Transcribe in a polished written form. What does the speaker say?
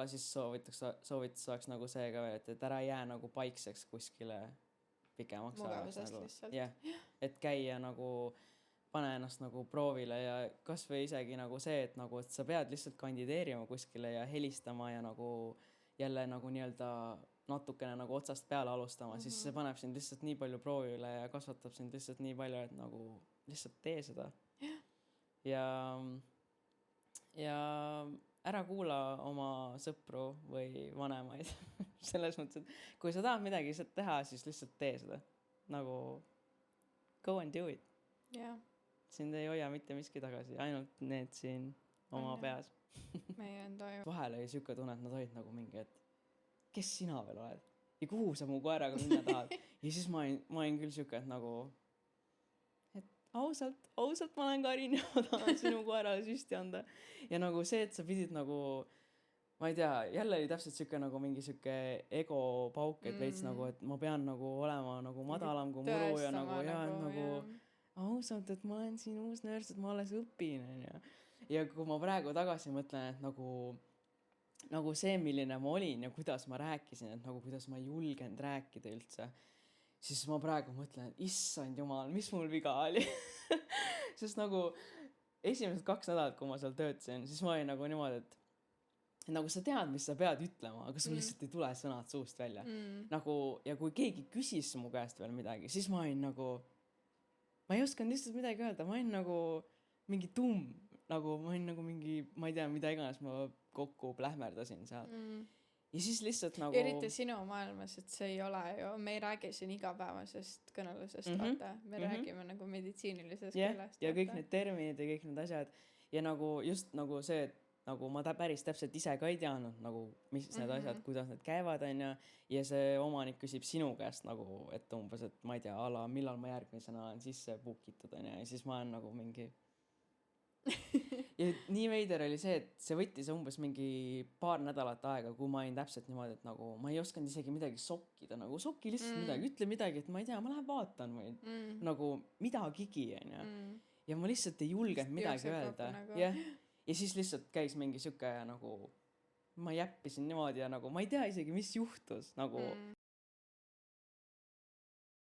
võib-olla siis soovitus oleks nagu see ka veel, et ära jää nagu paikseks kuskile pikemaks mugavusest lihtsalt. jah, et käia nagu pane ennast nagu proovile ja kas või isegi nagu see, et nagu, et sa pead lihtsalt kandideerima kuskile ja helistama ja nagu jälle nagu nii-öelda natukene nagu otsast peale alustama, siis see paneb sind lihtsalt nii palju proovile ja kasvatab sind lihtsalt nii palju, et nagu lihtsalt tee seda. Ja ära kuula oma sõpru või vanemaid selles mõttes, et kui sa tahad midagi teha, siis lihtsalt tee seda. Nagu go and do it. Jah. Sind ei hoia mitte miski tagasi, ainult need siin oma peas. Meie on toimu. Vahel oli siuke tunne, et nad olid nagu mingi, et kes sina veel oled? Ja kuhu sa mu koeraga minna tahad? Ja siis ma olin küll siuke, et nagu et ausalt ma olen Karin ja ma tahan sinu koerale süsti anda. Ja nagu see, et sa pidid nagu ma ei tea, jälle oli täpselt siuke nagu mingi siuke ego pauk, et veits nagu, et ma pean nagu olema nagu madalam kui muru ja nagu ausalt, et ma olen siin uus nörss, et ma alles õpin. Ja kui ma praegu tagasi mõtlen, et nagu see, milline ma olin ja kuidas ma rääkisin, et nagu kuidas ma ei julgenud rääkida üldse, siis ma praegu mõtlen, et issand jumal, mis mul viga oli. Sest nagu esimesed 2 nädalat, kui ma seal töötasin, siis ma olin nagu niimoodi, et nagu sa tead, mis sa pead ütlema, aga sul lihtsalt ei tule sõnad suust välja. Nagu, ja kui keegi küsis mu käest veel midagi, siis ma olin nagu ma ei osanud lihtsalt midagi öelda, ma olin nagu mingi nagu ma olin nagu mingi, ma ei tea, mida iganes ma kokku plähmerdasin seal. Ja siis lihtsalt nagu eriti sinu maailmas, et see ei ole ju, me ei räägi siin igapäevasest kõnelusest, vaata, me räägime nagu meditsiinilisest keelest. Ja kõik need terminid ja kõik need asjad ja nagu just nagu see, et nagu ma päris täpselt ise ka ei teadnud nagu, mis need asjad, kuidas need käivad ja see omanik küsib sinu käest nagu, et umbes, et ma ei tea, millal ma järgmisena olen sisse puukitud ja siis ma olen nagu mingi ja nii veider oli see, et see võttis umbes mingi paar nädalat aega, kui ma olin täpselt niimoodi, et nagu ma ei osanud isegi midagi sokkida, nagu sokki lihtsalt midagi, ütle midagi, et ma ei tea, ma lähen vaatan või nagu midagigi ja ma lihtsalt ei julgenud midagi öelda nagu. Ja siis lihtsalt käis mingi siuke nagu ma jäppisin niimoodi ja nagu ma ei tea isegi, mis juhtus nagu